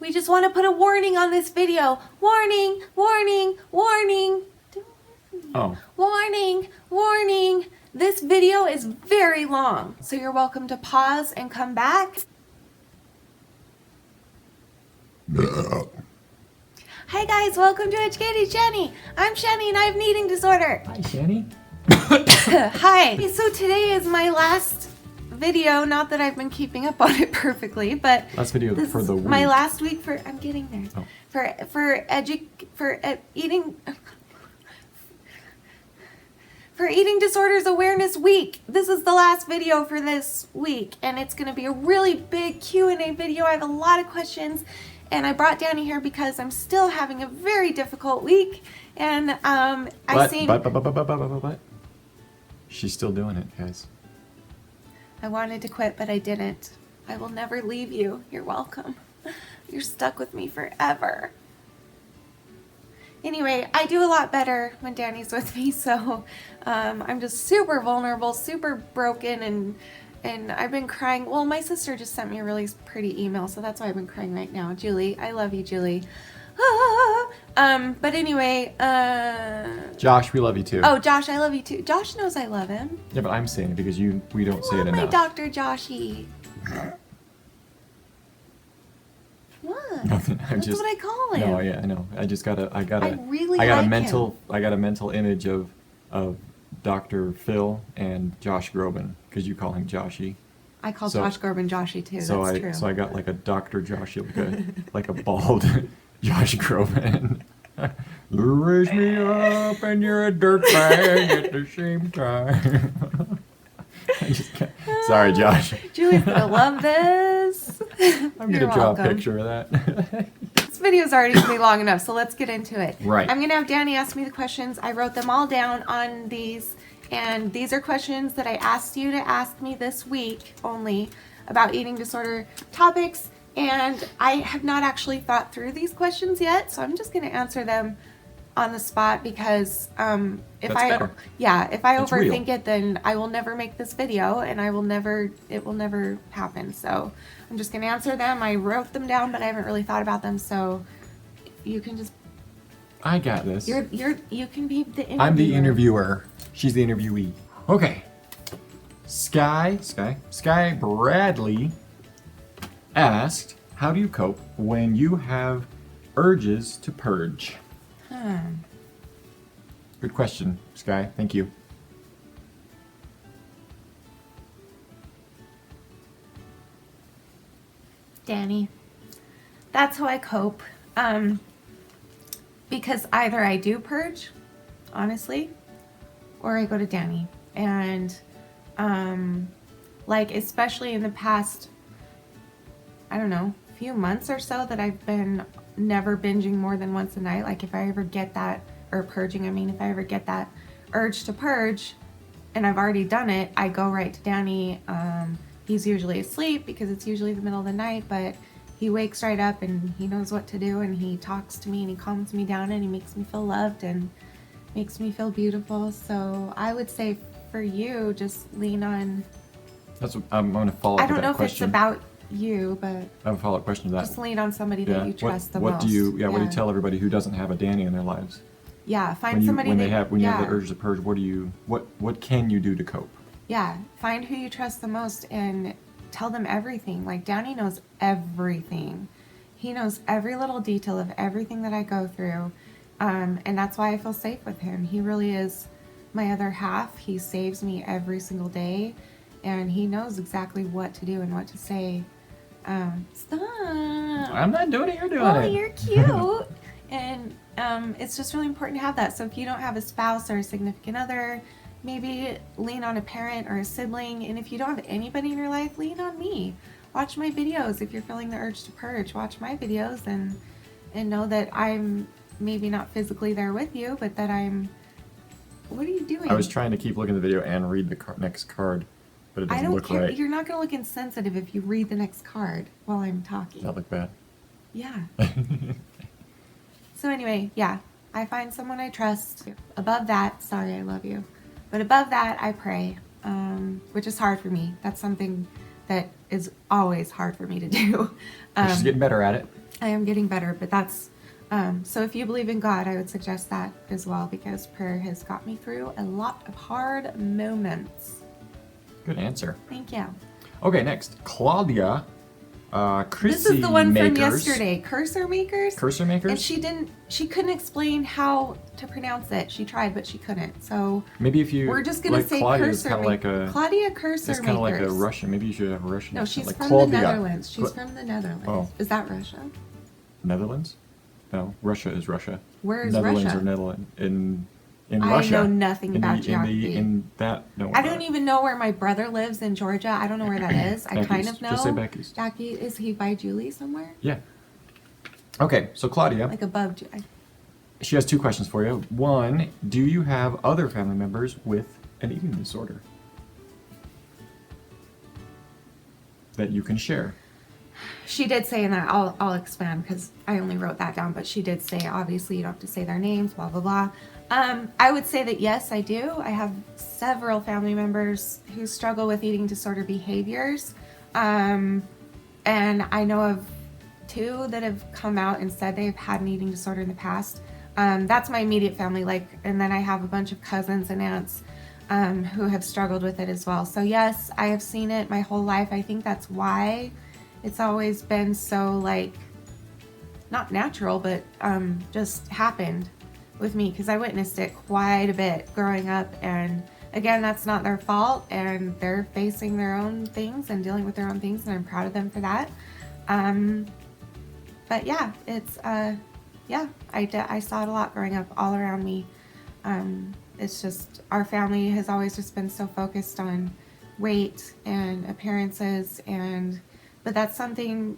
We just want to put a warning on this video. Warning, warning, warning. Oh. Warning, warning. This video is very long, so you're welcome to pause and come back. Hi guys, welcome to Educated Shanny. I'm Shanny and I have an eating disorder. Hi, Shanny. Hi. So today is my last video. Not that I've been keeping up on it perfectly, but Last video this for the is week. my last week for. I'm getting there. Oh. For Eating Disorders Awareness Week. This is the last video for this week, and it's going to be a really big Q&A video. I have a lot of questions, and I brought Danny here because I'm still having a very difficult week, and But she's still doing it, guys. I wanted to quit, but I didn't. I will never leave you. You're welcome. You're stuck with me forever. Anyway, I do a lot better when Danny's with me, so I'm just super vulnerable, super broken, and I've been crying. Well, my sister just sent me a really pretty email, so that's why I've been crying right now. Julie, I love you, Julie. But anyway, Josh, we love you too. oh, Josh, I love you too. Josh knows I love him. Yeah, but I'm saying it because we don't say it My enough. Dr. Joshy. What? Nothing. That's what I call him. No, yeah, I know. I got like a mental image of Dr. Phil and Josh Groban because you call him Joshy. I call Josh Groban Joshy too. So that's true. So I got like a Dr. Joshy, like a bald Josh Groban. You raise me up and you're a dirtbag at the same time. Sorry, Josh. Julie's gonna love this. I'm gonna draw a picture of that. This video's already gonna be long enough, so let's get into it. Right. I'm gonna have Danny ask me the questions. I wrote them all down on these, and these are questions that I asked you to ask me this week only about eating disorder topics, and I have not actually thought through these questions yet, so I'm just gonna answer them on the spot because if I overthink it, then I will never make this video and it will never happen. So I'm just gonna answer them. I wrote them down, but I haven't really thought about them, so you can just I got this. you can be the interviewer. I'm the interviewer. She's the interviewee. Okay. Sky Bradley asked, how do you cope when you have urges to purge? Good question, Sky. Thank you. Danny, that's how I cope. Because either I do purge, honestly, or I go to Danny. And like especially in the past, I don't know, few months or so that I've been never binging more than once a night. Like if I ever get that, or purging, I mean, if I ever get that urge to purge and I've already done it, I go right to Danny. He's usually asleep because it's usually the middle of the night, but he wakes right up and he knows what to do, and he talks to me and he calms me down and he makes me feel loved and makes me feel beautiful. So I would say for you, just lean on. That's what I'm going to follow up with that question. I don't know if it's about you, but I have a follow-up question to that. just lean on somebody that you trust the most. What do you tell everybody who doesn't have a Danny in their lives? Yeah, find somebody when you have the urge to purge. What can you do to cope? Yeah, find who you trust the most and tell them everything. Like Danny knows everything. He knows every little detail of everything that I go through, and that's why I feel safe with him. He really is my other half. He saves me every single day, and he knows exactly what to do and what to say. Stop. I'm not doing it. You're doing it. Oh, you're cute. And it's just really important to have that. So if you don't have a spouse or a significant other, maybe lean on a parent or a sibling. And if you don't have anybody in your life, lean on me. Watch my videos. If you're feeling the urge to purge, watch my videos and know that I'm maybe not physically there with you, but that I'm... What are you doing? I was trying to keep looking at the video and read the next card, but it doesn't look right. I don't care. You're not going to look insensitive if you read the next card while I'm talking. Does that look bad? Yeah. So anyway, yeah, I find someone I trust. Above that, sorry, I love you. But above that, I pray, which is hard for me. That's something that is always hard for me to do. She's getting better at it. I am getting better, but that's so if you believe in God, I would suggest that as well, because prayer has got me through a lot of hard moments. Good answer. Thank you. Okay, next, Claudia. This is the one from KERSSEMAKERS. yesterday. KERSSEMAKERS. KERSSEMAKERS? And she couldn't explain how to pronounce it. She tried, but she couldn't. So Maybe if you we're just gonna like say Claudia is kind of like Claudia it's kind of like a KERSSEMAKERS. Russian. Maybe you should have a Russian. No, she's like from Claudia. the Netherlands. She's from the Netherlands. Oh. Is that Russia? Netherlands? No, Russia is Russia. Where is Netherlands Russia? Or Netherlands in I Russia. know nothing about geography. No. I don't even know where my brother lives in Georgia. I don't know where that is. I kind of know. Just say back east. Back east. Is he by Julie somewhere? Yeah. Okay, so Claudia, Like above. she has 2 questions for you. One, do you have other family members with an eating disorder that you can share? She did say, and I'll expand because I only wrote that down, but she did say, obviously you don't have to say their names, blah, blah, blah. I would say that yes, I do. I have several family members who struggle with eating disorder behaviors. And I know of 2 that have come out and said they've had an eating disorder in the past. That's my immediate family, and then I have a bunch of cousins and aunts who have struggled with it as well. So yes, I have seen it my whole life. I think that's why it's always been so not natural, but just happened with me, because I witnessed it quite a bit growing up. And again, that's not their fault, and they're facing their own things and dealing with their own things, and I'm proud of them for that. But yeah, it's I saw it a lot growing up all around me. It's just our family has always just been so focused on weight and appearances, but that's something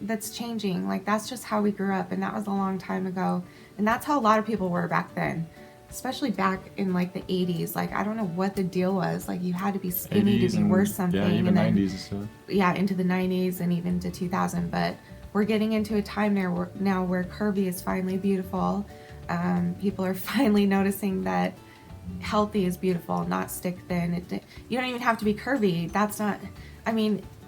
that's changing. That's just how we grew up, and that was a long time ago, and that's how a lot of people were back then, especially back in the 80s. I don't know what the deal was. You had to be skinny to be worth something. Yeah, even and then, 90s and stuff. Yeah, into the 90s and even to 2000. But we're getting into a time now where curvy is finally beautiful. People are finally noticing that healthy is beautiful, not stick thin. You don't even have to be curvy. That's not,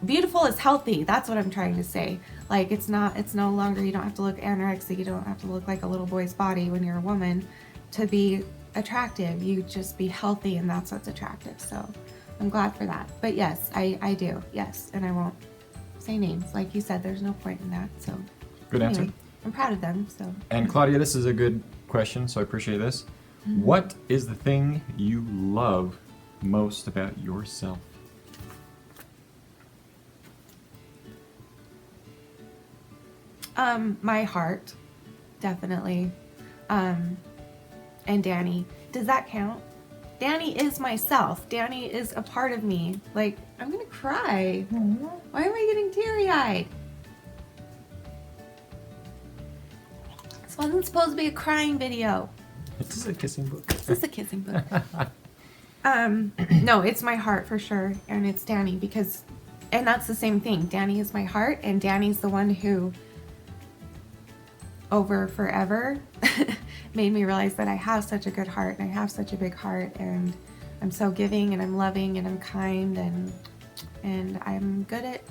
beautiful is healthy. That's what I'm trying to say. It's no longer, you don't have to look anorexic. You don't have to look like a little boy's body when you're a woman to be attractive. You just be healthy, and that's what's attractive. So I'm glad for that. But yes, I do. Yes. And I won't say names. Like you said, there's no point in that. So Good answer. I'm proud of them. So. And Claudia, this is a good question, so I appreciate this. Mm-hmm. What is the thing you love most about yourself? My heart, definitely. And Danny. Does that count? Danny is myself. Danny is a part of me. I'm gonna cry. Why am I getting teary-eyed? This wasn't supposed to be a crying video. This is a kissing book. This is a kissing book. No, it's my heart for sure, and it's Danny, and that's the same thing. Danny is my heart, and Danny's the one who, over forever, made me realize that I have such a good heart, and I have such a big heart, and I'm so giving, and I'm loving, and I'm kind, and I'm good at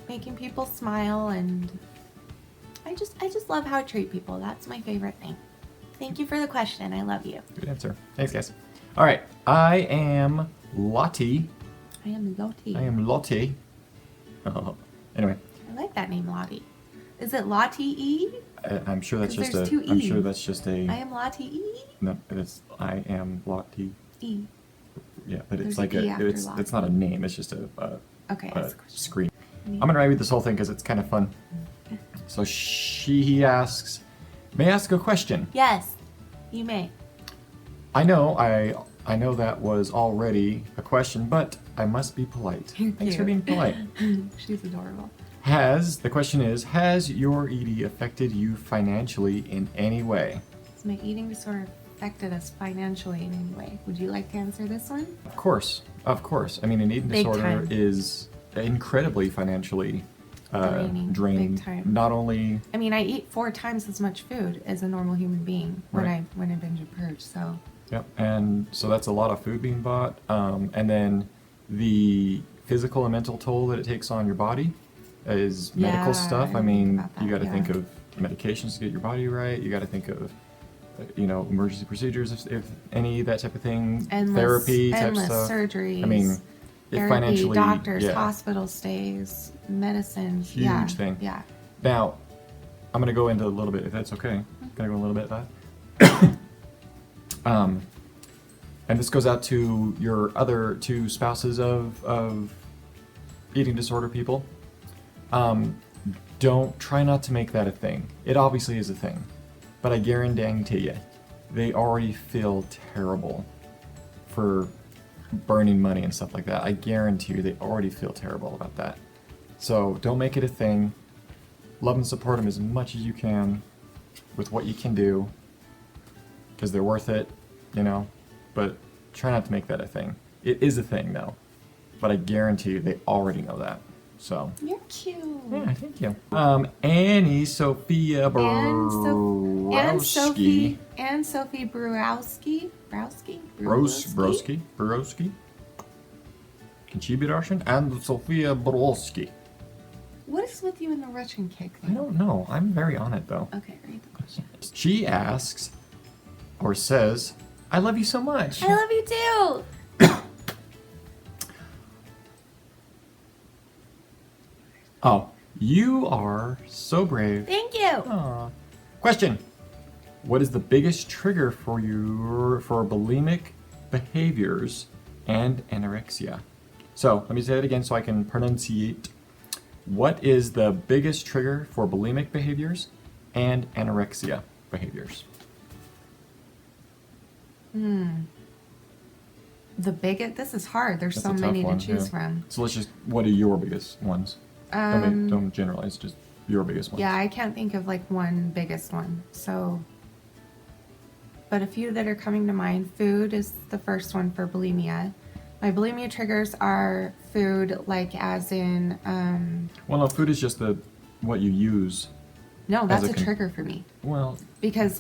making people smile, and I just love how I treat people. That's my favorite thing. Thank you for the question. I love you. Good answer. Thanks, guys. All right, I am Lottie. I am Lottie. I am Lottie. Oh, anyway, I like that name, Lottie. Is it Lottie E? I'm sure that's 'Cause just there's a. 2 I'm E's. sure that's just a. I am Lottie E? No, it's I am Lottie. E. Yeah, but it's There's an E after it's Lottie. not a name. It's just a Okay, that's a question. screen. I'm gonna read this whole thing because it's kind of fun. So he asks, may I ask a question? Yes, you may. I know that was already a question, but I must be polite. You're Thanks for cute. being polite. She's adorable. The question is, has your ED affected you financially in any way? Has my eating disorder affected us financially in any way? Would you like to answer this one? Of course. An eating Big disorder time. is incredibly financially draining. Big time. Not only I eat 4 times as much food as a normal human being when Right. I binge and purge. So Yep, and so that's a lot of food being bought, and then the physical and mental toll that it takes on your body is medical Yeah, stuff. I I didn't think mean, about you that, got to think yeah. of medications to get your body right. You got to think of, emergency procedures if any, that type of thing. Therapy type Endless stuff. surgeries. I mean, it Therapy, financially, doctors, yeah, hospital stays, medicines. huge thing. Yeah. Now, I'm gonna go into a little bit, if that's okay. Gonna go a little bit of that. And this goes out to your other two spouses of eating disorder people. Don't try not to make that a thing. It obviously is a thing, but I guarantee you, they already feel terrible for burning money and stuff like that. I guarantee you, they already feel terrible about that. So don't make it a thing. Love and support them as much as you can with what you can do, because they're worth it, but try not to make that a thing. It is a thing though, but I guarantee you they already know that. So You're cute. yeah, thank you. ANNE-SOPHIE Browski. ANNE-SOPHIE Browski. Broski. Can she be Russian? ANNE-SOPHIE Browski. What is with you in the Russian kick I thing? don't know. I'm very on it though. Okay, read the question. She asks, or says, "I love you so much." I love you too. Oh, you are so brave. Thank you. Aw. Question: what is the biggest trigger for bulimic behaviors and anorexia? So let me say it again so I can pronunciate. What is the biggest trigger for bulimic behaviors and anorexia behaviors? The biggest. This is hard. There's That's so a tough many to one, choose yeah. from. So let's just, what are your biggest ones? Don't generalize, just your biggest ones. Yeah, I can't think of like one biggest one. So, but a few that are coming to mind. Food is the first one for bulimia. My bulimia triggers are food, like as in. Well, no, food is just what you use. No, that's As a a trigger for me. Well, Because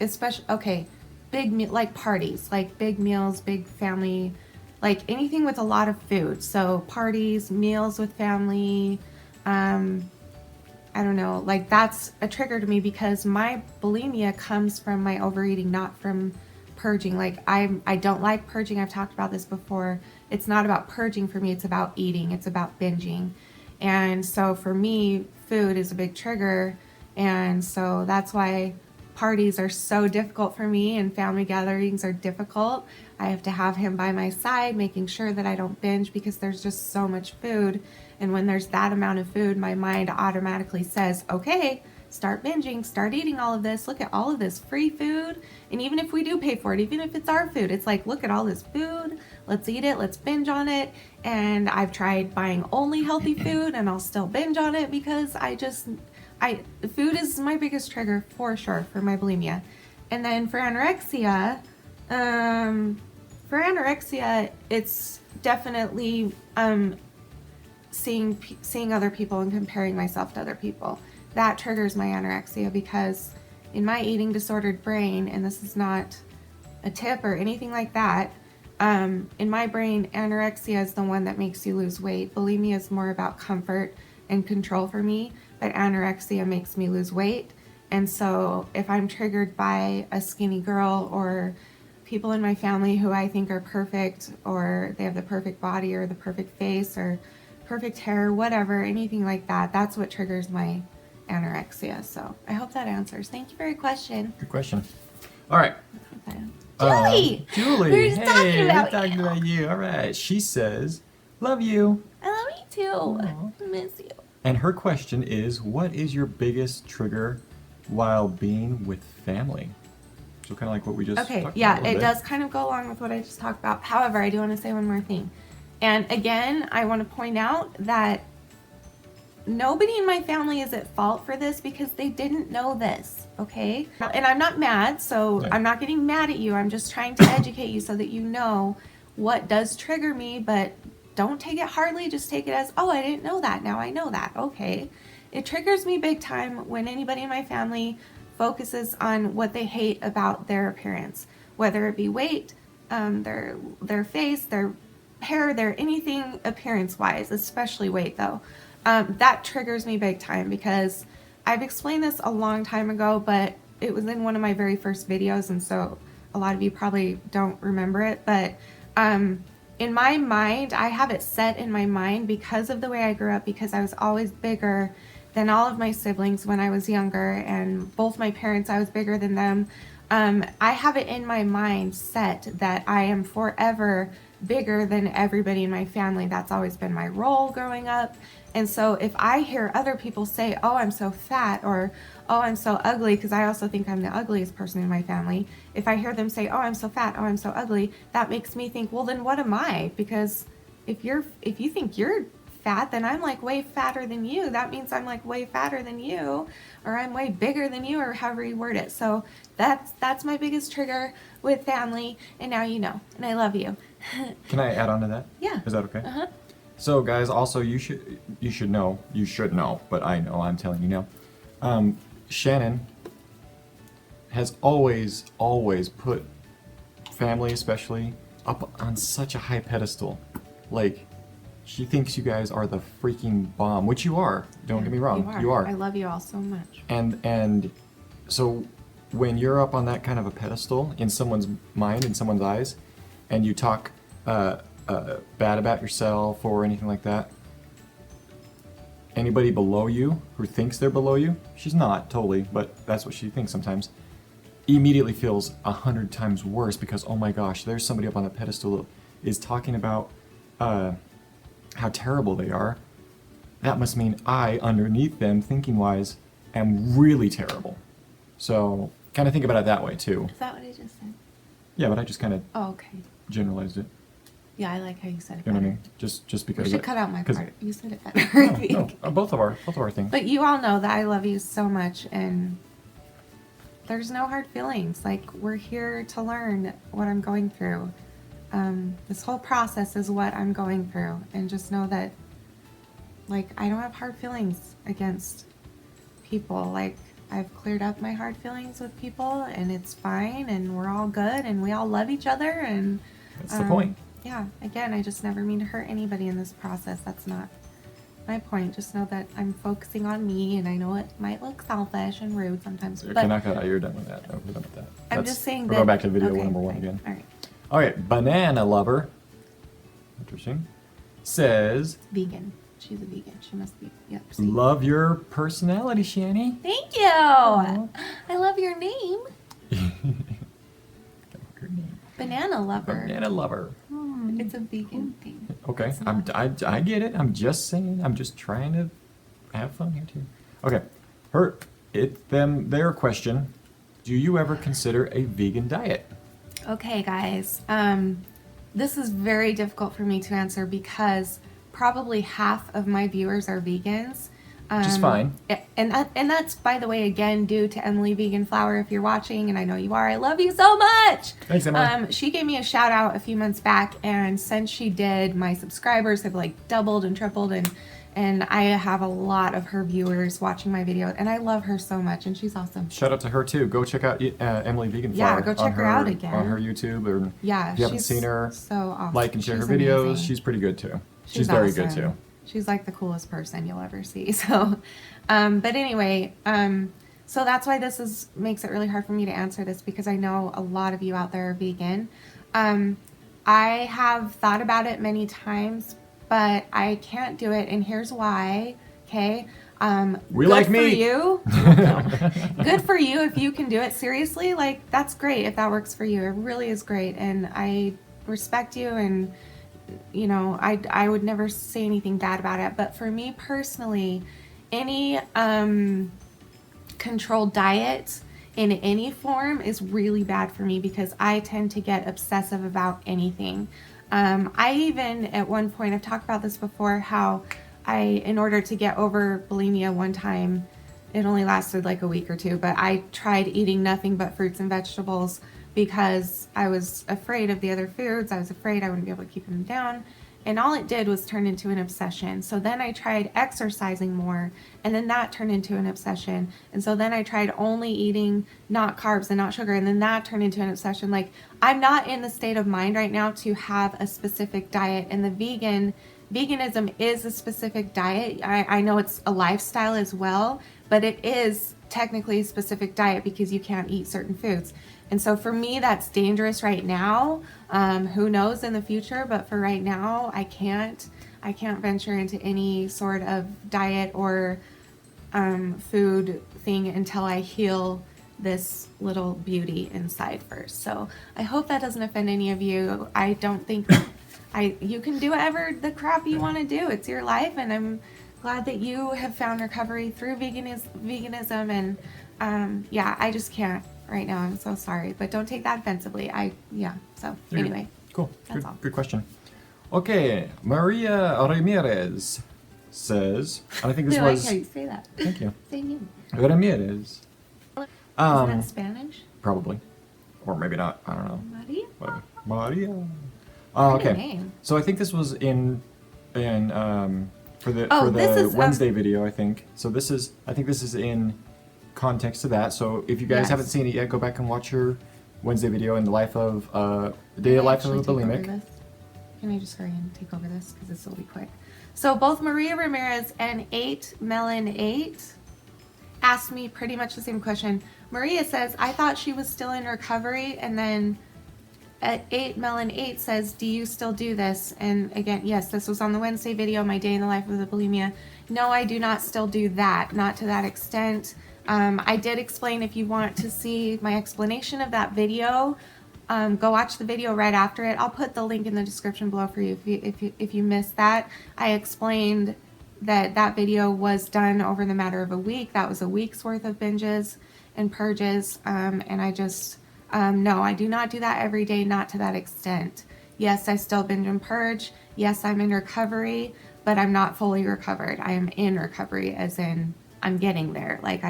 especially big like parties, like big meals, big family, like anything with a lot of food. So parties, meals with family, I don't know, like that's a trigger to me because my bulimia comes from my overeating, not from purging. Like I don't like purging. I've talked about this before. It's not about purging for me. It's about eating. It's about binging. And so for me, food is a big trigger. And so that's why parties are so difficult for me and family gatherings are difficult. I have to have him by my side, making sure that I don't binge because there's just so much food. And when there's that amount of food, my mind automatically says, okay, start binging, start eating all of this. Look at all of this free food. And even if we do pay for it, even if it's our food, it's like, look at all this food. Let's eat it. Let's binge on it. And I've tried buying only healthy food and I'll still binge on it because food is my biggest trigger for sure for my bulimia. And then for anorexia, it's definitely seeing other people and comparing myself to other people. That triggers my anorexia because in my eating disordered brain, and this is not a tip or anything like that, in my brain, anorexia is the one that makes you lose weight. Bulimia is more about comfort and control for me, but anorexia makes me lose weight. And so if I'm triggered by a skinny girl or people in my family who I think are perfect, or they have the perfect body or the perfect face or perfect hair, whatever, anything like that, that's what triggers my anorexia. So I hope that answers. Thank you for your question. good question. All right. Julie! Julie, We were just talking about we're talking you. about you. All right. She says, "Love you." I love you too. Aw. I miss you. And her question is, what is your biggest trigger while being with family? So kind of like what we just Okay, talked yeah, about a it little bit. does kind of go along with what I just talked about. However, I do want to say one more thing. And again, I want to point out that nobody in my family is at fault for this because they didn't know this, okay? And I'm not mad, so Yeah. I'm not getting mad at you. I'm just trying to educate you so that you know what does trigger me, but don't take it hardly. Just take it as, oh, I didn't know that. Now I know that. Okay. It triggers me big time when anybody in my family focuses on what they hate about their appearance, whether it be weight, their face, their hair, their anything appearance-wise, especially weight though. that triggers me big time because I've explained this a long time ago, but it was in one of my very first videos, and so a lot of you probably don't remember it, but in my mind, I have it set in my mind because of the way I grew up, because I was always bigger than all of my siblings when I was younger, and both my parents, I was bigger than them. I have it in my mind set that I am forever bigger than everybody in my family. That's always been my role growing up. And so if I hear other people say, oh, I'm so fat, or oh, I'm so ugly, because I also think I'm the ugliest person in my family. If I hear them say, oh, I'm so fat, oh, I'm so ugly, that makes me think, well, then what am I? Because if you think you're fat, then I'm like way fatter than you. That means I'm like way fatter than you, or I'm way bigger than you, or however you word it. So that's my biggest trigger with family, and now you know, and I love you. Can I add on to that? Yeah. Is that okay? Uh-huh. So guys, also you should know, but I know, I'm telling you now. Shannon has always put family, especially, up on such a high pedestal. Like, she thinks you guys are the freaking bomb, which you are. Don't get me wrong, you are. I love you all so much. And so when you're up on that kind of a pedestal in someone's mind, in someone's eyes, and you talk bad about yourself or anything like that, anybody below you who thinks they're below you, she's not totally, but that's what she thinks sometimes, immediately feels 100 times worse because, oh my gosh, there's somebody up on the pedestal that is talking about how terrible they are. That must mean I, underneath them, thinking-wise, am really terrible. So, kind of think about it that way, too. Is that what I just said? Yeah, but I just kind of okay. generalized it. Yeah, I like how you said it. You know what I better. mean? Just because. We should cut out my part. You said it better. I think. No, both of our things. But you all know that I love you so much, and there's no hard feelings. Like, we're here to learn what I'm going through. This whole process is what I'm going through, and just know that, like, I don't have hard feelings against people. Like, I've cleared up my hard feelings with people, and it's fine, and we're all good, and we all love each other, and That's the point. yeah, again, I just never mean to hurt anybody in this process. That's not my point. Just know that I'm focusing on me, and I know it might look selfish and rude sometimes, Okay, but knock that out. You're done with that. No, we're done with that. I'm just saying we're that. going back to video okay, number one fine. again. All right. All right, Banana Lover, interesting, says, Vegan. She's a vegan. She must be. Yep. see? love your personality, Shanny. Thank you. I love your name. Banana lover. Banana Lover. It's a vegan thing. Okay, It's I get it. I'm just saying. I'm just trying to have fun here too. Okay, their question: do you ever consider a vegan diet? Okay, guys. This is very difficult for me to answer because probably half of my viewers are vegans. Which is fine. And that's, by the way, again, due to Emily Vegan Flower. If you're watching, and I know you are, I love you so much. Thanks, Emily. She gave me a shout out a few months back, and since she did, my subscribers have like doubled and tripled, and I have a lot of her viewers watching my video, and I love her so much, and she's awesome. Shout out to her too. Go check out Emily Vegan Flower. Yeah, go check her out again. On her YouTube, or Yeah, if you haven't she's seen her, so awesome. like and share her She's videos. amazing. She's pretty good too. She's very good awesome. too. She's like the coolest person you'll ever see. So, but anyway, so that's why this makes it really hard for me to answer this, because I know a lot of you out there are vegan. I have thought about it many times, but I can't do it, and here's why. Okay. We good like for meat. you. Good for you if you can do it. Seriously, like, that's great if that works for you. It really is great, and I respect you, and you know, I would never say anything bad about it. But for me personally, any controlled diet in any form is really bad for me, because I tend to get obsessive about anything. I even, at one point, I've talked about this before, how in order to get over bulimia one time, it only lasted like a week or two, but I tried eating nothing but fruits and vegetables because I was afraid of the other foods. I was afraid I wouldn't be able to keep them down. And all it did was turn into an obsession. So then I tried exercising more, and then that turned into an obsession. And so then I tried only eating not carbs and not sugar, and then that turned into an obsession. Like, I'm not in the state of mind right now to have a specific diet, and the vegan veganism is a specific diet. I know it's a lifestyle as well, but it is technically a specific diet because you can't eat certain foods. And so for me, that's dangerous right now. Who knows in the future, but for right now, I can't venture into any sort of diet or food thing until I heal this little beauty inside first. So I hope that doesn't offend any of you. I don't think you can do whatever the crap you want to do. It's your life, and I'm glad that you have found recovery through veganism. And yeah, I just can't right now. I'm so sorry, but don't take that offensively. So anyway, cool. That's all. Good question. Okay, Maria Ramirez says, I think this I was. like how you say that. Thank you. Say you. Ramirez. Isn't that Spanish? Probably, or maybe not. I don't know. Maria? Whatever. Maria. What a Okay. name. So I think this was in for the this is, Wednesday video. I think this is in context to that. So if you guys Yes. haven't seen it yet, go back and watch your Wednesday video in the life of the day of life of a bulimic. Can I just hurry and take over this because this will be quick? So both Maria Ramirez and 8Melon8 asked me pretty much the same question. Maria says, I thought she was still in recovery, and then at 8Melon8 says, do you still do this? And again, yes, this was on the Wednesday video, my day in the life of the bulimia. No, I do not still do that, not to that extent. I did explain, if you want to see my explanation of that video, go watch the video right after it. I'll put the link in the description below for you if you missed that. I explained that video was done over the matter of a week. That was a week's worth of binges and purges, and I just no, I do not do that every day, not to that extent. Yes, I still binge and purge. Yes, I'm in recovery, but I'm not fully recovered. I am in recovery, as in I'm getting there. Like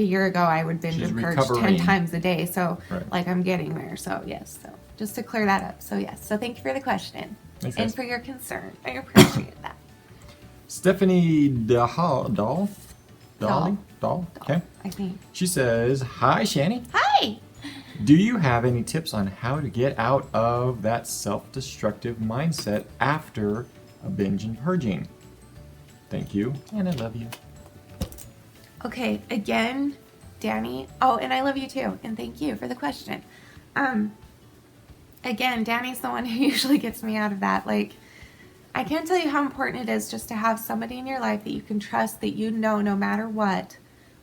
a year ago, I would binge and purge 10 times a day. So Right. like I'm getting there. So yes. So just to clear that up. So yes. So thank you for the question Makes and sense. for your concern. I appreciate that. Stephanie Dahl. Okay. I think. She says, "Hi, Shanny. Hi. Do you have any tips on how to get out of that self-destructive mindset after a binge and purging? Thank you, and I love you." Okay, again, Danny. Oh, and I love you too, and thank you for the question. Again, Danny's the one who usually gets me out of that. Like, I can't tell you how important it is just to have somebody in your life that you can trust, that you know no matter what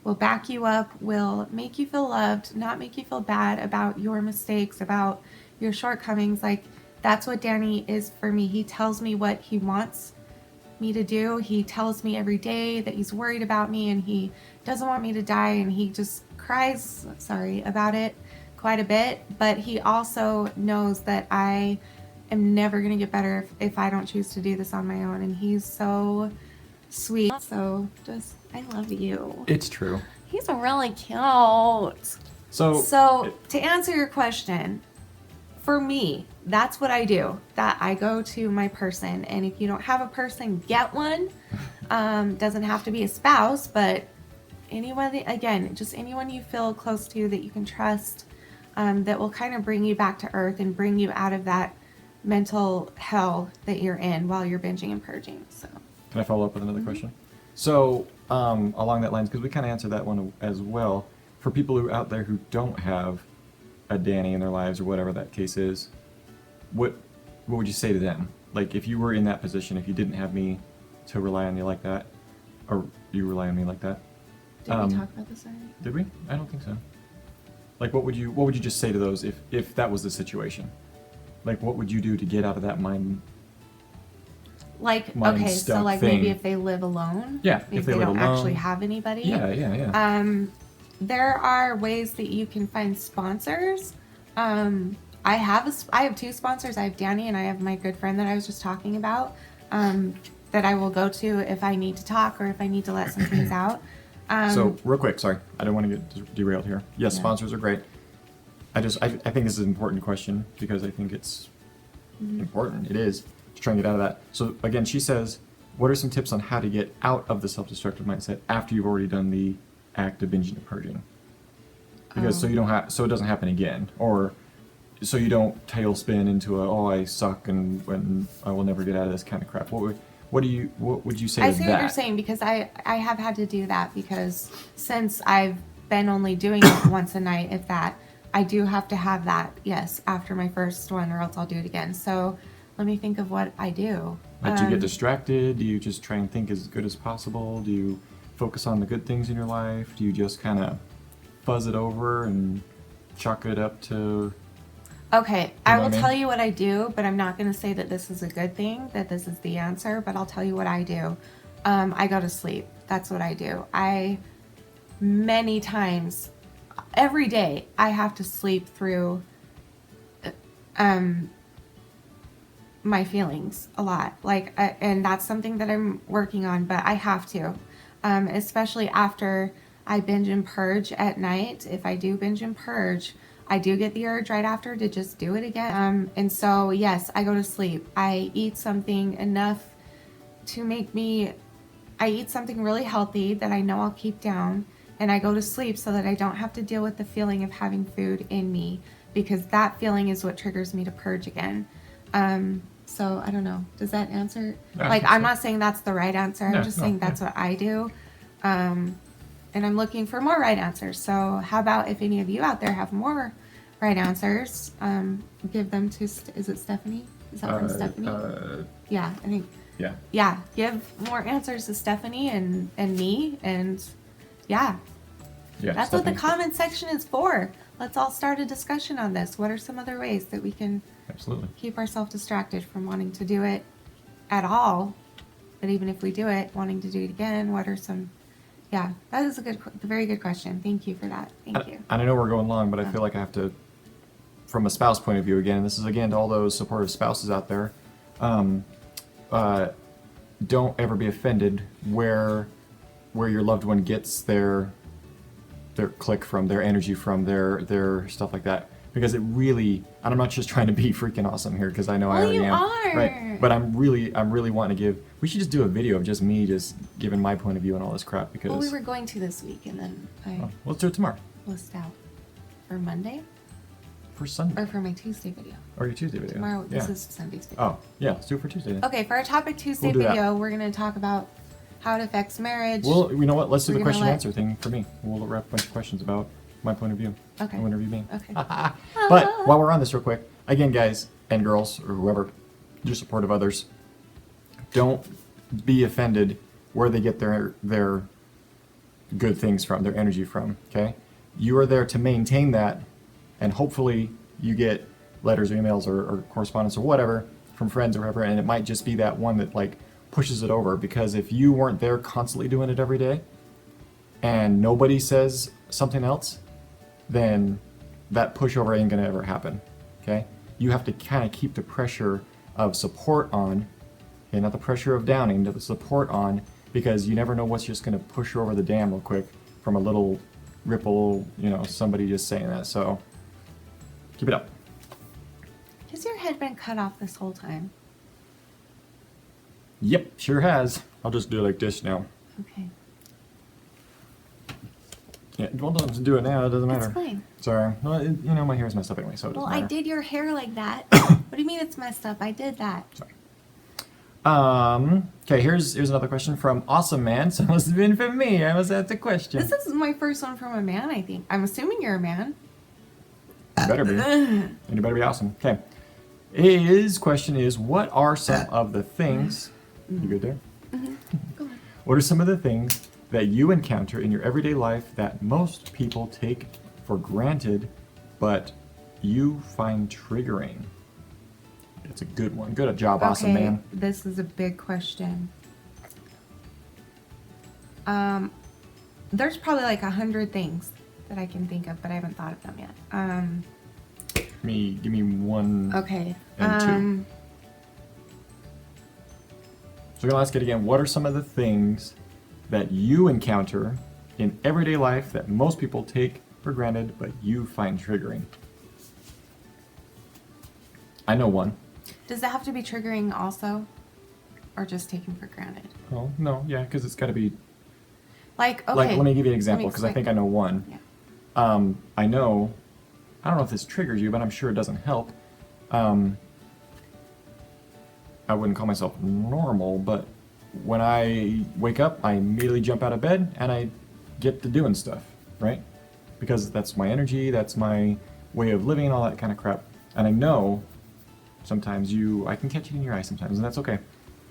will back you up, will make you feel loved, not make you feel bad about your mistakes, about your shortcomings. Like, that's what Danny is for me. He tells me what he wants me to do. He tells me every day that he's worried about me and he doesn't want me to die, and he just cries about it quite a bit. But he also knows that I am never going to get better if I don't choose to do this on my own, and he's so sweet. So just, I love you. It's true. He's really cute. So to answer your question, for me, that's what I do. That I go to my person, and if you don't have a person, get one. Doesn't have to be a spouse, but anyone, again, just anyone you feel close to that you can trust, that will kind of bring you back to earth and bring you out of that mental hell that you're in while you're binging and purging. So Can I follow up with another question? So along that lines, because we kind of answered that one as well, for people who out there who don't have a Danny in their lives or whatever that case is, what would you say to them? Like, if you were in that position, if you didn't have me to rely on you like that, or you rely on me like that. did we talk about this already? Did we? I don't think so. Like, what would you just say to those if that was the situation? Like, what would you do to get out of that mind? Like, Mind okay, so stuck like thing. maybe if they live alone? Yeah, If if they they live don't alone. actually have anybody? Yeah. There are ways that you can find sponsors. I have two sponsors. I have Danny and I have my good friend that I was just talking about, that I will go to if I need to talk or if I need to let some things out. So, real quick, sorry, I don't want to get derailed here. Yes, Yeah. sponsors are great. I think this is an important question because I think it's important. It is to try and get out of that. So again, she says, what are some tips on how to get out of the self-destructive mindset after you've already done the act of binging and purging? Because so it doesn't happen again, or so you don't tailspin into a, oh, I suck and when I will never get out of this kind of crap. What would you say I to see that? what you're saying, because I have had to do that, because since I've been only doing it once a night, if that, I do have to have that, yes, after my first one, or else I'll do it again. So let me think of what I do. Like, do you get distracted? Do you just try and think as good as possible? Do you focus on the good things in your life? Do you just kind of fuzz it over and chalk it up to... Okay, I will what I mean? tell you what I do, but I'm not going to say that this is a good thing, that this is the answer, but I'll tell you what I do. I go to sleep. That's what I do. Many times, every day, I have to sleep through my feelings a lot. Like, and that's something that I'm working on, but I have to. Especially after I binge and purge at night. If I do binge and purge, I do get the urge right after to just do it again. And so, yes, I go to sleep. I eat something enough to make me, I eat something really healthy that I know I'll keep down, and I go to sleep so that I don't have to deal with the feeling of having food in me, because that feeling is what triggers me to purge again. So I don't know. Does that answer? Yeah, I Like, think I'm so. not saying that's the right answer. No, I'm just no, saying that's yeah. what I do. And I'm looking for more right answers. So how about if any of you out there have more right answers, give them to, is it Stephanie? Is that from Stephanie? Yeah, I think. Yeah. Yeah, give more answers to Stephanie and me, and yeah. Yeah. That's what the Stephanie. comment section is for. Let's all start a discussion on this. What are some other ways that we can Absolutely. keep ourselves distracted from wanting to do it at all? But even if we do it, wanting to do it again, what are some... Yeah, that is a very good question. Thank you for that. Thank you. And I know we're going long, but I feel like I have to, from a spouse point of view again, this is again to all those supportive spouses out there, don't ever be offended where your loved one gets their click from, their energy from, their stuff like that. Because it really, and I'm not just trying to be freaking awesome here, because I know I Well, already you am. are. Right. But I'm really wanting to give, we should just do a video of just me just giving my point of view on all this crap, because... Well, we were going to this week, and then I well, let's do it tomorrow. list out for Monday, For Sunday. or for my Tuesday video. Or your Tuesday video. Tomorrow, Yeah. this is Sunday's video. Oh, yeah, let's do it for Tuesday then. Okay, for our topic Tuesday We'll do that. video, we're going to talk about how it affects marriage. Well, you know what? Let's do We're the gonna question let- answer thing for me. We'll wrap a bunch of questions about my point of view. Okay. I'll interview me. Okay. But while we're on this real quick, again, guys and girls, or whoever, you're supportive others, don't be offended where they get their good things from, their energy from, okay? You are there to maintain that, and hopefully you get letters or emails or correspondence or whatever from friends or whatever, and it might just be that one that like pushes it over, because if you weren't there constantly doing it every day and nobody says something else, then that pushover ain't gonna ever happen, okay? You have to kind of keep the pressure of support on, okay, not the pressure of downing, but the support on, because you never know what's just gonna push over the dam real quick from a little ripple, you know, somebody just saying that. So keep it up. Has your head been cut off this whole time? Yep, sure has. I'll just do it like this now. Okay. Yeah, well, don't do it now. It doesn't matter. It's fine. Sorry. Well, you know, my hair's messed up anyway, so it doesn't Well, matter. I did your hair like that. What do you mean it's messed up? I did that. Sorry. Okay, here's another question from Awesome Man. So it must have been from me. I must have the question. This is my first one from a man, I think. I'm assuming you're a man. You better be. And you better be awesome. Okay. His question is, what are some of the things... You good there? Go on. What are some of the things that you encounter in your everyday life that most people take for granted, but you find triggering? It's a good one. Good job, Awesome Man. This is a big question. There's probably like 100 things that I can think of, but I haven't thought of them yet. Give me one Okay. and two. So I'm gonna ask it again. What are some of the things that you encounter in everyday life that most people take for granted, but you find triggering? I know one. Does it have to be triggering also? Or just taken for granted? Oh, no, yeah, because it's got to be... Like, okay. Like, let me give you an Let me example, because I explain. think I know one. Yeah. I know I don't know if this triggers you, but I'm sure it doesn't help. I wouldn't call myself normal, but when I wake up, I immediately jump out of bed and I get to doing stuff, right? Because that's my energy, that's my way of living and all that kind of crap. And I know sometimes I can catch it in your eye sometimes, and that's okay.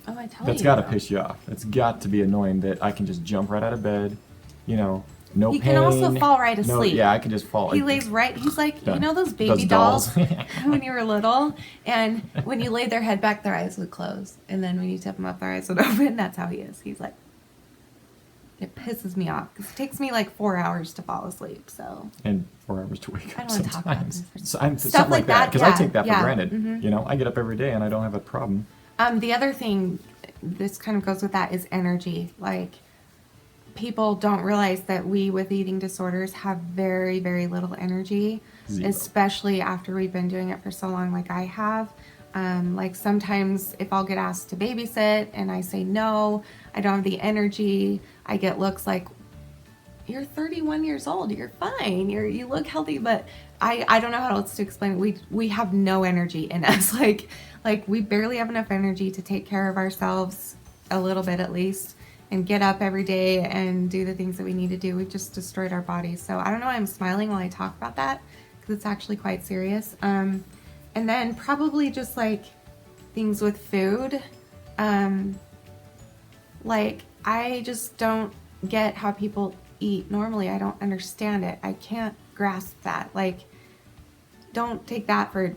Oh, I tell That's you. got to piss you off. It's got to be annoying that I can just jump right out of bed, you know, no He pain. can also fall right asleep. Yeah, I can just fall. He lays right. He's like, Done. you know those baby Those dolls dolls. when you were little, and when you laid their head back, their eyes would close, and then when you tip them up, their eyes would open. That's how he is. He's like, it pisses me off because it takes me like 4 hours to fall asleep. So. And 4 hours to wake I up don't want to talk about sometimes. this. So Stuff something like that, because yeah, I take that yeah, for granted. mhm. You know, I get up every day and I don't have a problem. The other thing, this kind of goes with that, is energy. Like, people don't realize that we with eating disorders have very, very little energy, Zero. especially after we've been doing it for so long, like I have. Like sometimes if I'll get asked to babysit and I say no, I don't have the energy, I get looks like, you're 31 years old, you're fine, you look healthy, but I don't know how else to explain it. We have no energy in us. Like we barely have enough energy to take care of ourselves a little bit at least, and get up every day and do the things that we need to do. We've just destroyed our bodies. So I don't know why I'm smiling while I talk about that, because it's actually quite serious. And then probably just like things with food. Like I just don't get how people eat normally. I don't understand it. I can't grasp that. Like, don't take that for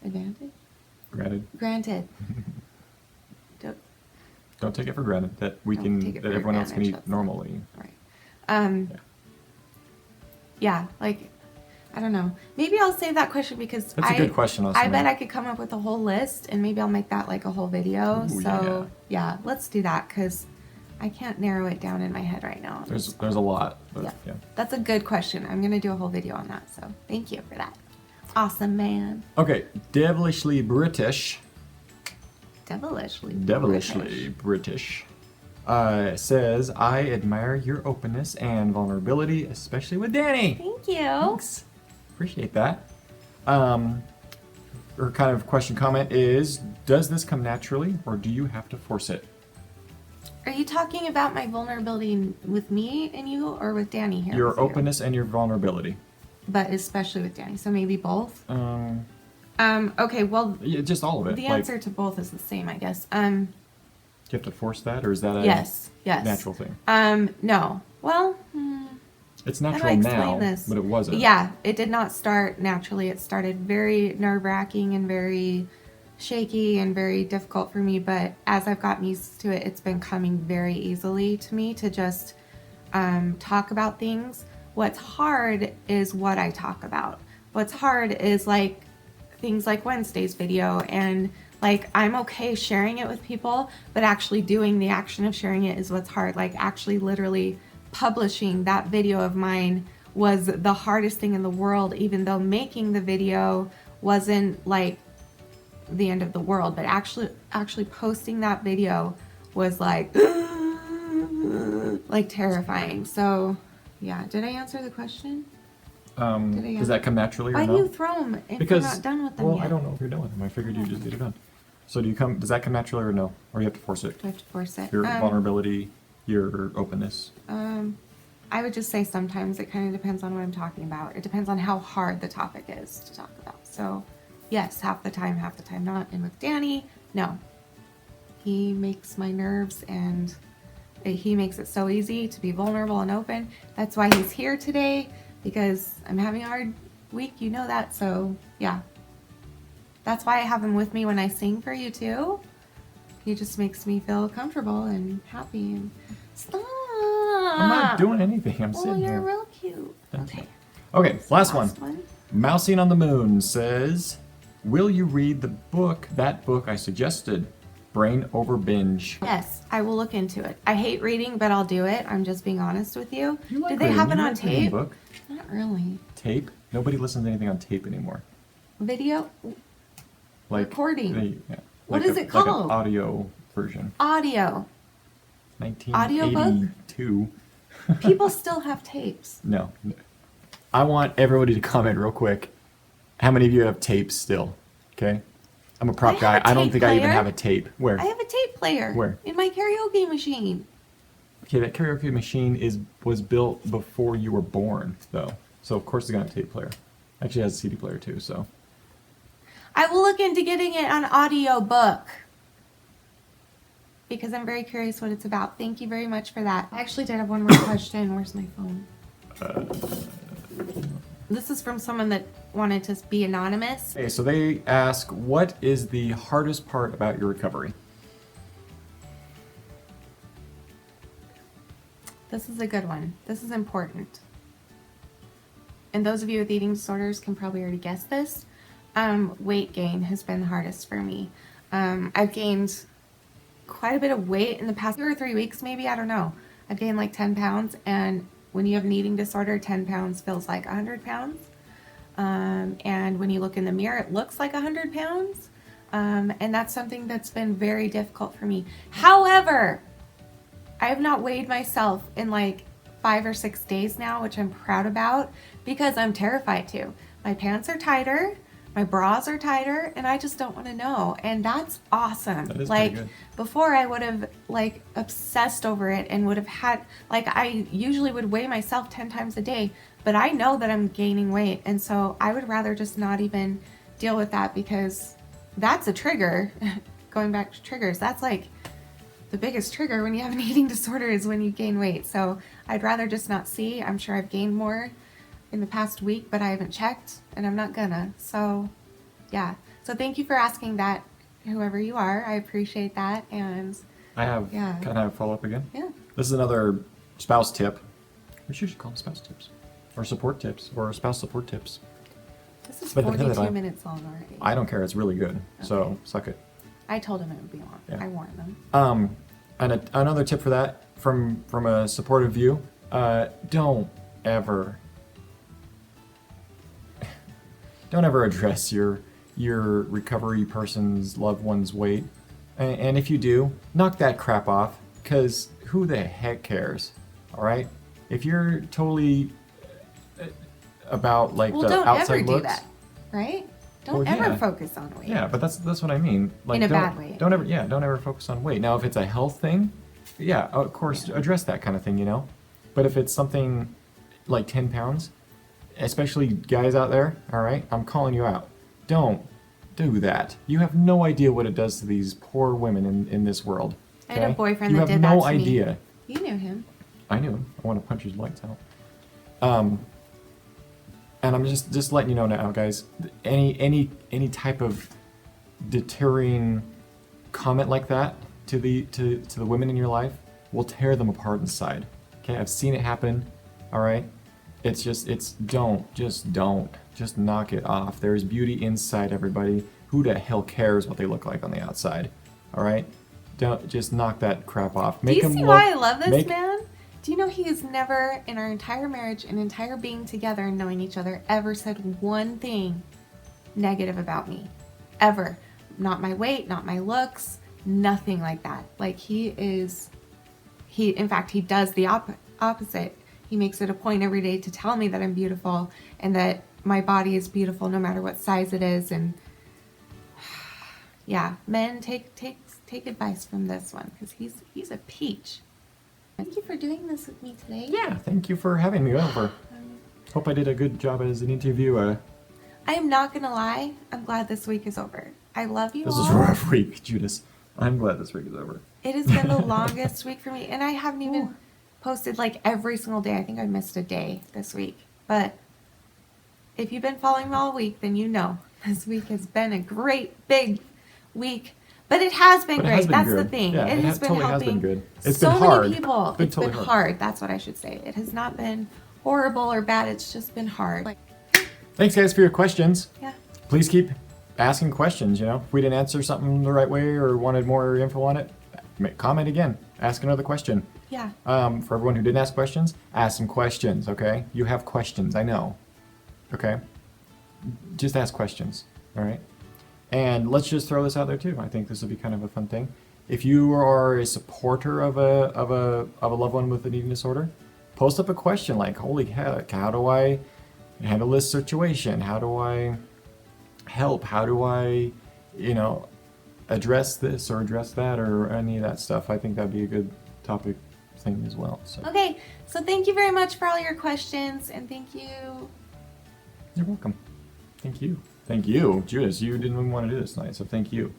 advantage? Granted. Don't take it for granted that we Don't can, take it that for everyone else can advantage, eat that's- normally. Right. Yeah, like, I don't know. Maybe I'll save that question because That's a good question also. I bet I could come up with a whole list, and maybe I'll make that like a whole video. Ooh, So yeah, let's do that because I can't narrow it down in my head right now. There's a lot, but Yeah. yeah. That's a good question. I'm gonna do a whole video on that. So thank you for that. Awesome, man. Okay, devilishly British. Devilishly British. Says, I admire your openness and vulnerability, especially with Danny. Thank you. Thanks. Appreciate that. Her kind of question comment is, does this come naturally or do you have to force it? Are you talking about my vulnerability with me and you, or with Danny here? Your with you? openness and your vulnerability. But especially with Danny. So maybe both. Um, Okay. Well, yeah, just all of it. the Like, answer to both is the same, I guess. do you have to force that, or is that a Yes. natural thing? No. Well, It's how do I natural explain now, this? but it wasn't. Yeah, it did not start naturally. It started very nerve-wracking and very shaky and very difficult for me. But as I've gotten used to it, it's been coming very easily to me to just talk about things. What's hard is what I talk about. What's hard is like things like Wednesday's video, and like I'm okay sharing it with people, but actually doing the action of sharing it is what's hard. Like actually literally publishing that video of mine was the hardest thing in the world, even though making the video wasn't like the end of the world, but actually posting that video was like like terrifying. So yeah, did I answer the question? Does that come naturally or Why no? do you throw them if Because, you're not done with them well, yet? I don't know if you're done with them. I figured you just get it done. So does that come naturally or no? Or you have to force it? Do I have to force it? Your vulnerability, your openness. I would just say sometimes it kind of depends on what I'm talking about. It depends on how hard the topic is to talk about. So yes, half the time not. And with Danny, no. He makes my nerves, and he makes it so easy to be vulnerable and open. That's why he's here today, because I'm having a hard week, you know that. So yeah, that's why I have him with me when I sing for you too. He just makes me feel comfortable and happy. And stop. I'm not doing anything. I'm Well, sitting you're here. real cute. Thank you. Okay. Okay, last one. Last one. Mousing on the Moon says, will you read that book I suggested, Brain Over Binge? Yes, I will look into it. I hate reading, but I'll do it. I'm just being honest with you. You like Did they reading. have it You on like reading tape? book. Not really. Tape? Nobody listens to anything on tape anymore. Video? Like Recording. Yeah. What Like is it Like called? an audio version. Audio. 1982. People still have tapes. No. I want everybody to comment real quick. How many of you have tapes still? Okay. I'm a prop guy. I don't think I even have a tape. Where? I have a tape player. Where? In my karaoke machine. Okay, that karaoke machine was built before you were born, though. So of course it's got a tape player. Actually, it has a CD player too. So. I will look into getting it on audio book. Because I'm very curious what it's about. Thank you very much for that. I actually did have one more question. Where's my phone? This is from someone that wanted to be anonymous. Okay, so they ask, what is the hardest part about your recovery? This is a good one. This is important. And those of you with eating disorders can probably already guess this. Weight gain has been the hardest for me. I've gained quite a bit of weight in the past 2 or 3 weeks, maybe. I don't know. I've gained like 10 pounds. And when you have an eating disorder, 10 pounds feels like 100 pounds. And when you look in the mirror, it looks like 100 pounds. And that's something that's been very difficult for me. However, I have not weighed myself in like 5 or 6 days now, which I'm proud about because I'm terrified to. My pants are tighter, my bras are tighter, and I just don't want to know. And that's awesome. That is like pretty good. before I would have like obsessed over it and would have had, like I usually would weigh myself 10 times a day, but I know that I'm gaining weight. And so I would rather just not even deal with that because that's a trigger. Going back to triggers, that's like the biggest trigger when you have an eating disorder is when you gain weight. So I'd rather just not see. I'm sure I've gained more in the past week, but I haven't checked and I'm not gonna. So yeah. So thank you for asking that, whoever you are. I appreciate that. And I have, yeah. can I have a follow-up again? Yeah. This is another spouse tip. We should call them spouse tips. Or support tips. Or spouse support tips. This is But the thing 42 that minutes long already. I don't care. It's really good. So, Okay. suck it. I told him it would be long. Yeah. I warned them. And another tip for that from a supportive view, don't ever address your recovery person's loved one's weight. And if you do, knock that crap off, because who the heck cares? All right? If you're totally about like Well, the don't outside ever looks, do that, right? Don't Well, ever yeah. focus on weight. Yeah, but that's what I mean. Like, In a don't, bad way. Don't ever focus on weight. Now, if it's a health thing, yeah, of course, address that kind of thing, you know. But if it's something like 10 pounds, especially guys out there, all right, I'm calling you out. Don't do that. You have no idea what it does to these poor women in this world. I had a okay? boyfriend you that have did that no to me. idea. You knew him. I knew him. I want to punch his lights out. And I'm just letting you know now, guys. Any type of deterring comment like that to the women in your life will tear them apart inside. Okay, I've seen it happen. All right, just knock it off. There's beauty inside, everybody. Who the hell cares what they look like on the outside? All right, don't just knock that crap off. Do you see why I love this man? Do you know he has never, in our entire marriage and entire being together and knowing each other, ever said one thing negative about me? Ever. Not my weight, not my looks, nothing like that. Like in fact, he does the opposite. He makes it a point every day to tell me that I'm beautiful and that my body is beautiful no matter what size it is. And yeah, men, take advice from this one because he's a peach. Thank you for doing this with me today. Yeah, thank you for having me over. Hope I did a good job as an interviewer. I am not gonna lie. I'm glad this week is over. I love you all. This is a rough week, Judas. I'm glad this week is over. It has been the longest week for me, and I haven't even posted like every single day. I think I missed a day this week. But if you've been following me all week, then you know this week has been a great big week. But it has been But it great. has been That's good. the thing. Yeah, it has been totally has helping been good. It's so been hard. many people. It's totally been hard. That's what I should say. It has not been horrible or bad. It's just been hard. Thanks, guys, for your questions. Yeah. Please keep asking questions, you know. If we didn't answer something the right way or wanted more info on it, comment again. Ask another question. Yeah. For everyone who didn't ask questions, ask some questions, okay? You have questions, I know. Okay? Just ask questions, all right? And let's just throw this out there too. I think this will be kind of a fun thing. If you are a supporter of a loved one with an eating disorder, post up a question like, "Holy heck, how do I handle this situation? How do I help? How do I, address this or address that or any of that stuff? I think that'd be a good topic thing as well. So. Okay, so thank you very much for all your questions, and thank you. You're welcome. Thank you. Thank you, Judas. You didn't even want to do this tonight, so thank you.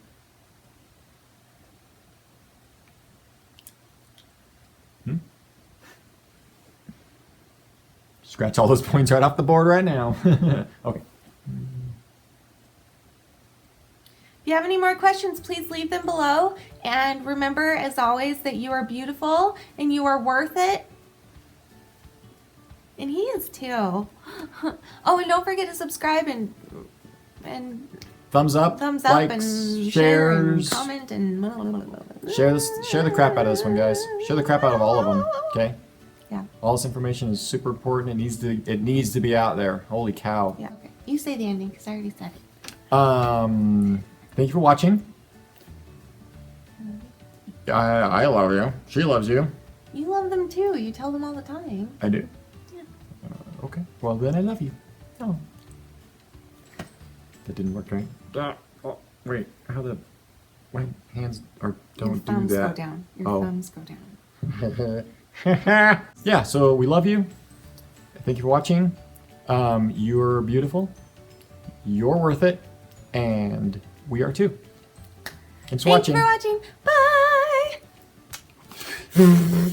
Scratch all those points right off the board right now. Okay. If you have any more questions, please leave them below. And remember, as always, that you are beautiful and you are worth it. And he is too. Oh, and don't forget to subscribe and thumbs up, likes, and shares, and comment and share the crap out of this one, guys. Share the crap out of all of them. Okay. Yeah. All this information is super important. It needs to be out there. Holy cow. Yeah. Okay. You say the ending because I already said it. Thank you for watching. I love you. She loves you. You love them too. You tell them all the time. I do. Yeah. Okay. Well, then I love you. Oh. That didn't work right. Oh, wait. My hands don't Your do thumbs that. go down. Your thumbs go down. Yeah, so we love you. Thank you for watching. You're beautiful. You're worth it. And we are too. Thanks for watching. Thanks for watching. Bye.